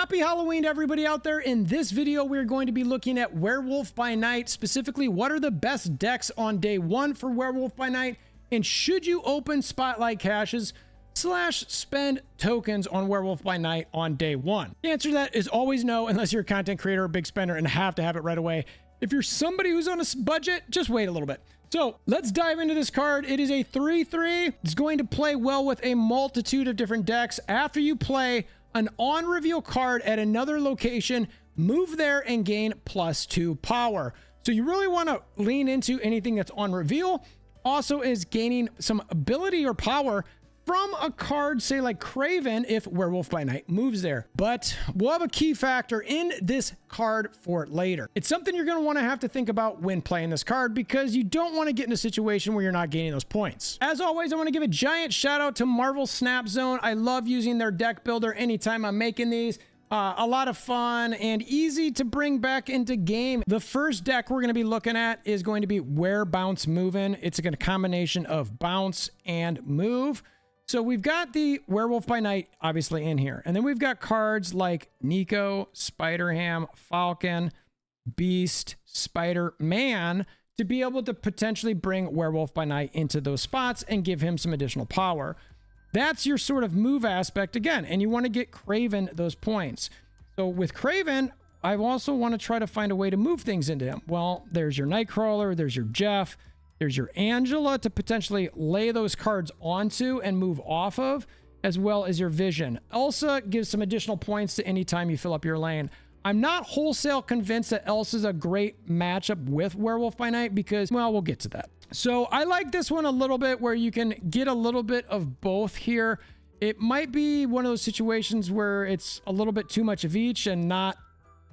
Happy Halloween to everybody out there. In this video, we're going to be looking at Werewolf by Night. Specifically, what are the best decks on day one for Werewolf by Night? And should you open Spotlight caches / spend tokens on Werewolf by Night on day one? The answer to that is always no, unless you're a content creator or a big spender and have to have it right away. If you're somebody who's on a budget, just wait a little bit. So let's dive into this card. It is a 3/3. It's going to play well with a multitude of different decks. After you play an on-reveal card at another location, move there and gain +2 power. So you really want to lean into anything that's on reveal. Also is gaining some ability or power from a card, say like Kraven, if Werewolf by Night moves there. But we'll have a key factor in this card for later. It's something you're going to want to have to think about when playing this card, because you don't want to get in a situation where you're not gaining those points. As always, I want to give a giant shout out to Marvel Snap Zone. I love using their deck builder anytime I'm making these. A lot of fun and easy to bring back into game. The first deck we're going to be looking at is going to be WereBounce Movin. It's a combination of bounce and move. So we've got the Werewolf by Night obviously in here. And then we've got cards like Nico, Spider-Ham, Falcon, Beast, Spider-Man to be able to potentially bring Werewolf by Night into those spots and give him some additional power. That's your sort of move aspect again. And you want to get Kraven those points. So with Kraven, I also want to try to find a way to move things into him. Well, there's your Nightcrawler, there's your Jeff, there's your Angela to potentially lay those cards onto and move off of, as well as your Vision. Elsa gives some additional points to any time you fill up your lane. I'm not wholesale convinced that Elsa's a great matchup with Werewolf by Night because, well, we'll get to that. So I like this one a little bit where you can get a little bit of both here. It might be one of those situations where it's a little bit too much of each and not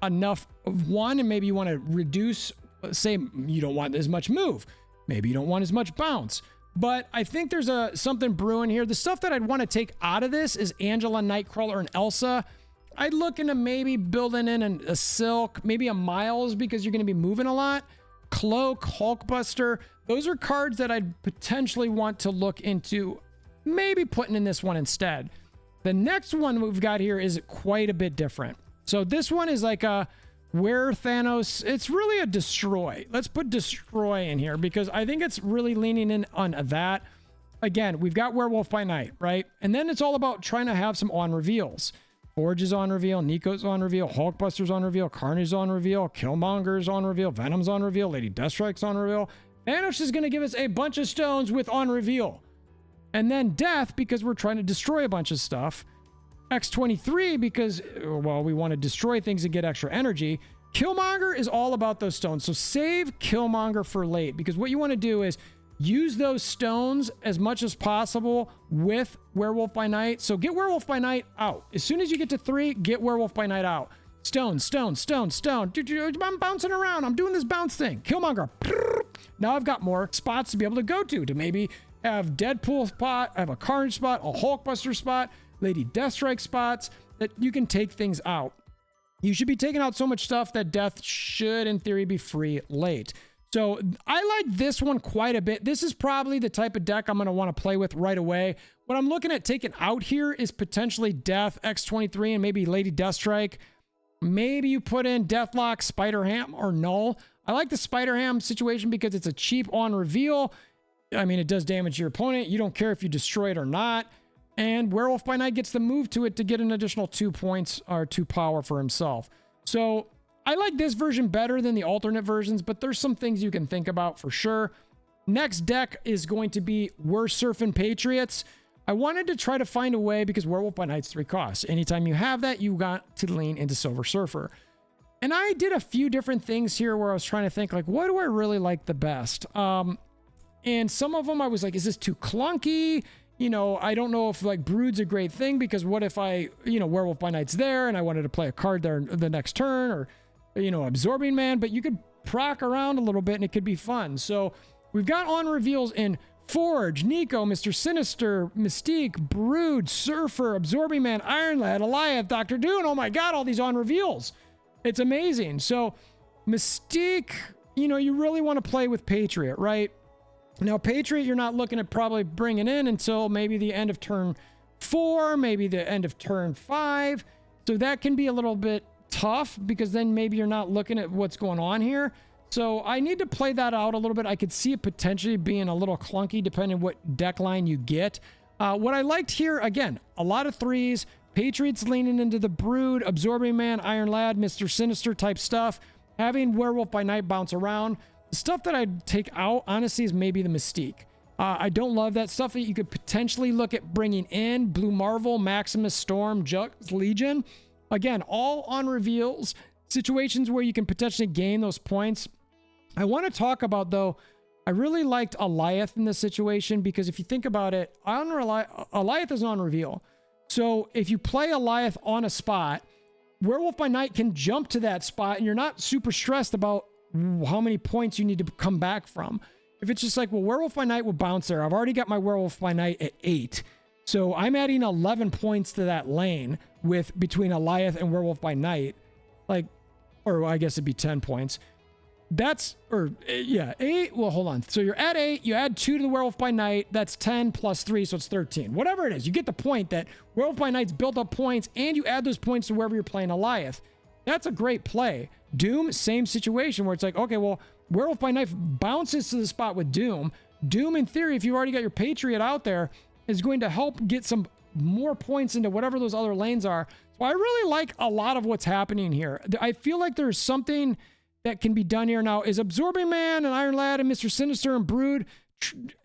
enough of one, and maybe you want to reduce, say you don't want as much move. Maybe you don't want as much bounce, but I think there's something brewing here. The stuff that I'd want to take out of this is Angela, Nightcrawler, and Elsa. I'd look into maybe building in a Silk, maybe a Miles, because you're going to be moving a lot. Cloak, Hulkbuster. Those are cards that I'd potentially want to look into maybe putting in this one instead. The next one we've got here is quite a bit different. So this one is like a WereThanos. It's really a Destroy. Let's put Destroy in here because I think it's really leaning in on that. Again, we've got Werewolf by Night, right? And then it's all about trying to have some on reveals. Forge is on reveal, Nico's on reveal, Hulkbuster's on reveal, Carnage's on reveal, Killmonger's on reveal, Venom's on reveal, Lady Deathstrike's on reveal. Thanos is going to give us a bunch of stones with on reveal. And then Death, because we're trying to destroy a bunch of stuff. X23 because, well, we want to destroy things and get extra energy. Killmonger is all about those stones. So save Killmonger for late, because what you want to do is use those stones as much as possible with Werewolf by Night. So get Werewolf by Night out. As soon as you get to 3, get Werewolf by Night out. Stone, stone, stone, stone. I'm bouncing around. I'm doing this bounce thing. Killmonger. Now I've got more spots to be able to go to maybe have Deadpool spot, I have a Carnage spot, a Hulkbuster spot, Lady Deathstrike spots that you can take things out. You should be taking out so much stuff that Death should, in theory, be free late. So I like this one quite a bit. This is probably the type of deck I'm going to want to play with right away. What I'm looking at taking out here is potentially Death, X23, and maybe Lady Deathstrike. Maybe you put in Deathlock, Spider-Ham, or Null. I like the Spider-Ham situation because it's a cheap on reveal. I mean, it does damage your opponent. You don't care if you destroy it or not. And Werewolf by Night gets the move to it to get an additional 2 points or 2 power for himself. So I like this version better than the alternate versions, but there's some things you can think about for sure. Next deck is going to be WereSurfn Patriots. I wanted to try to find a way, because Werewolf by Night's 3 costs. Anytime you have that, you got to lean into Silver Surfer. And I did a few different things here where I was trying to think, like, what do I really like the best? And some of them I was like, is this too clunky? You know, I don't know if like Brood's a great thing, because what if I, you know, Werewolf by Night's there and I wanted to play a card there the next turn, or, you know, Absorbing Man, but you could proc around a little bit and it could be fun. So we've got on reveals in Forge, Nico, Mr. Sinister, Mystique, Brood, Surfer, Absorbing Man, Iron Lad, Eliath, Dr. Doom. Oh my God, all these on reveals. It's amazing. So Mystique, you know, you really want to play with Patriot, right? Now, Patriot, you're not looking at probably bringing in until maybe the end of turn 4, maybe the end of turn 5. So that can be a little bit tough because then maybe you're not looking at what's going on here. So I need to play that out a little bit. I could see it potentially being a little clunky depending on what deck line you get. What I liked here, again, a lot of threes, Patriots leaning into the Brood, Absorbing Man, Iron Lad, Mr. Sinister type stuff, having Werewolf by Night bounce around. The stuff that I'd take out, honestly, is maybe the Mystique. I don't love that stuff that you could potentially look at bringing in. Blue Marvel, Maximus, Storm, Jux, Legion. Again, all on reveals, situations where you can potentially gain those points. I want to talk about, though, I really liked Alioth in this situation because if you think about it, Alioth is on reveal. So if you play Alioth on a spot, Werewolf by Night can jump to that spot and you're not super stressed about how many points you need to come back from. If it's just like, well, Werewolf by Night will bounce there. I've already got my Werewolf by Night at 8. So I'm adding 11 points to that lane with between Alioth and Werewolf by Night. Like, or I guess it'd be 10 points. That's, or yeah, 8. Well, hold on. So you're at 8. You add 2 to the Werewolf by Night. That's 10 plus 3. So it's 13. Whatever it is, you get the point that Werewolf by Night's built up points and you add those points to wherever you're playing Alioth. That's a great play. Doom, same situation where it's like, okay, well, Werewolf by Night bounces to the spot with Doom. Doom, in theory, if you've already got your Patriot out there, is going to help get some more points into whatever those other lanes are. So I really like a lot of what's happening here. I feel like there's something that can be done here. Now, is Absorbing Man and Iron Lad and Mr. Sinister and Brood,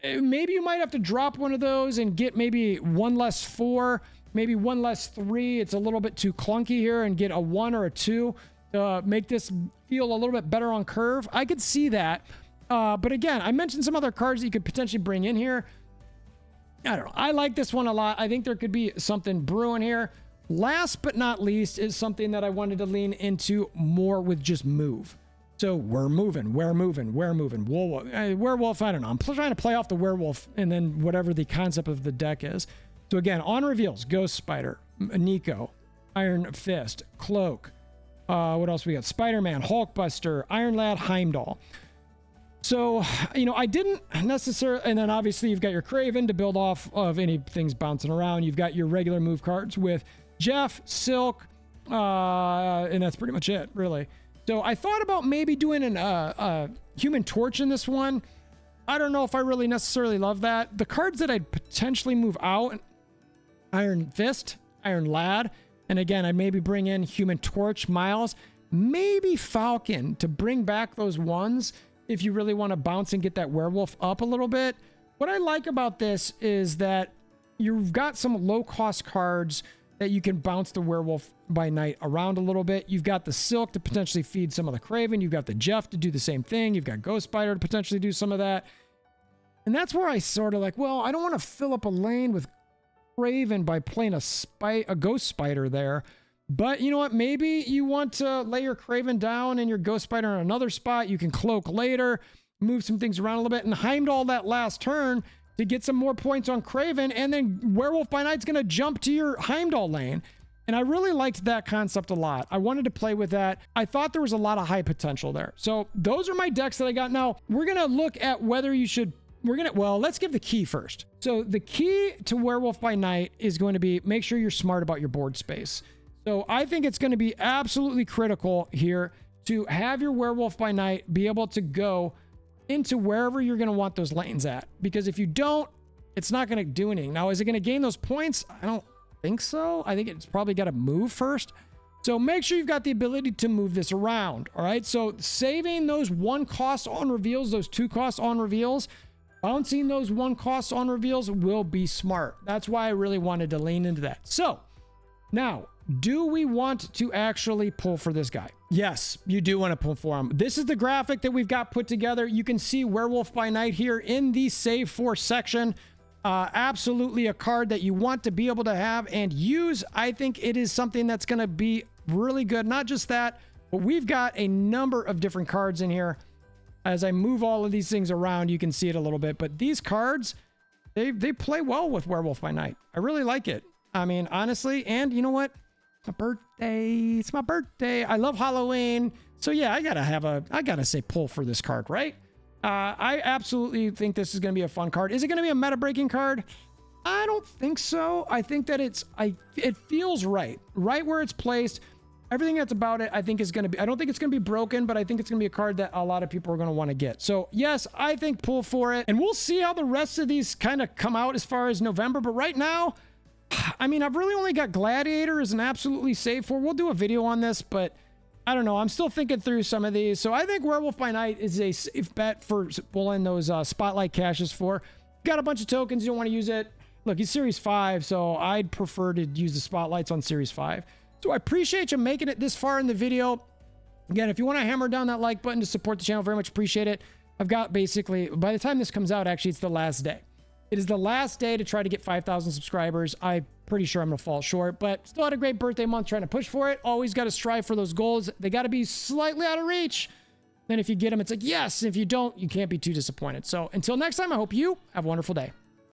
maybe you might have to drop one of those and get maybe 1 less 4, maybe 1 less 3. It's a little bit too clunky here, and get a 1 or a 2 to make this feel a little bit better on curve. I could see that. But again, I mentioned some other cards that you could potentially bring in here. I don't know. I like this one a lot. I think there could be something brewing here. Last but not least is something that I wanted to lean into more with just move. So we're moving. Werewolf, I don't know. I'm trying to play off the werewolf and then whatever the concept of the deck is. So again, on reveals, Ghost Spider, Nico, Iron Fist, Cloak. What else we got? Spider-Man, Hulkbuster, Iron Lad, Heimdall. So, you know, I didn't necessarily, and then obviously you've got your Kraven to build off of any things bouncing around. You've got your regular move cards with Jeff, Silk, and that's pretty much it, really. So I thought about maybe doing a Human Torch in this one. I don't know if I really necessarily love that. The cards that I'd potentially move out, Iron Fist, Iron Lad, and again, I'd maybe bring in Human Torch, Miles, maybe Falcon to bring back those ones if you really want to bounce and get that werewolf up a little bit. What I like about this is that you've got some low-cost cards that you can bounce the Werewolf by Night around a little bit. You've got the Silk to potentially feed some of the Kraven. You've got the Jeff to do the same thing. You've got Ghost Spider to potentially do some of that. And that's where I sort of like, well, I don't want to fill up a lane with Kraven by playing a Ghost Spider there. But you know what? Maybe you want to lay your Kraven down and your Ghost Spider in another spot. You can Cloak later, move some things around a little bit, and Heimdall that last turn to get some more points on Kraven, and then Werewolf by Night's going to jump to your Heimdall lane. And I really liked that concept a lot. I wanted to play with that. I thought there was a lot of high potential there. So those are my decks that I got. Now, we're going to look at whether you should... Well, let's give the key first. So the key to Werewolf by Night is going to be make sure you're smart about your board space. So I think it's going to be absolutely critical here to have your Werewolf by Night be able to go into wherever you're going to want those lanes at. Because if you don't, it's not going to do anything. Now, is it going to gain those points? I don't think so. I think it's probably got to move first. So make sure you've got the ability to move this around. All right. So saving those 1 cost on reveals, those 2 cost on reveals, bouncing those 1 cost on reveals will be smart. That's why I really wanted to lean into that. So now, do we want to actually pull for this guy? Yes, you do want to pull for him. This is the graphic that we've got put together. You can see Werewolf by Night here in the save for section. Absolutely a card that you want to be able to have and use. I think it is something that's going to be really good. Not just that, but we've got a number of different cards in here. As I move all of these things around, you can see it a little bit. But these cards, they play well with Werewolf by Night. I really like it. I mean, honestly, and you know what? My birthday. It's my birthday. I love Halloween. So yeah, I gotta say pull for this card, right? I absolutely think this is gonna be a fun card. Is it gonna be a meta breaking card? I don't think so. I think that it feels right where it's placed. Everything that's about it, I think is going to be, I don't think it's going to be broken, but I think it's going to be a card that a lot of people are going to want to get. So yes, I think pull for it, and we'll see how the rest of these kind of come out as far as November. But right now, I mean, I've really only got Gladiator as an absolutely safe for. We'll do a video on this, but I don't know. I'm still thinking through some of these. So I think Werewolf by Night is a safe bet for pulling those spotlight caches for. Got a bunch of tokens. You don't want to use it. Look, he's Series 5, so I'd prefer to use the spotlights on Series 5. So I appreciate you making it this far in the video. Again, if you want to hammer down that like button to support the channel, very much appreciate it. I've got basically, by the time this comes out, actually, it's the last day. It is the last day to try to get 5,000 subscribers. I'm pretty sure I'm going to fall short, but still had a great birthday month trying to push for it. Always got to strive for those goals. They got to be slightly out of reach. Then if you get them, it's like, yes. If you don't, you can't be too disappointed. So until next time, I hope you have a wonderful day.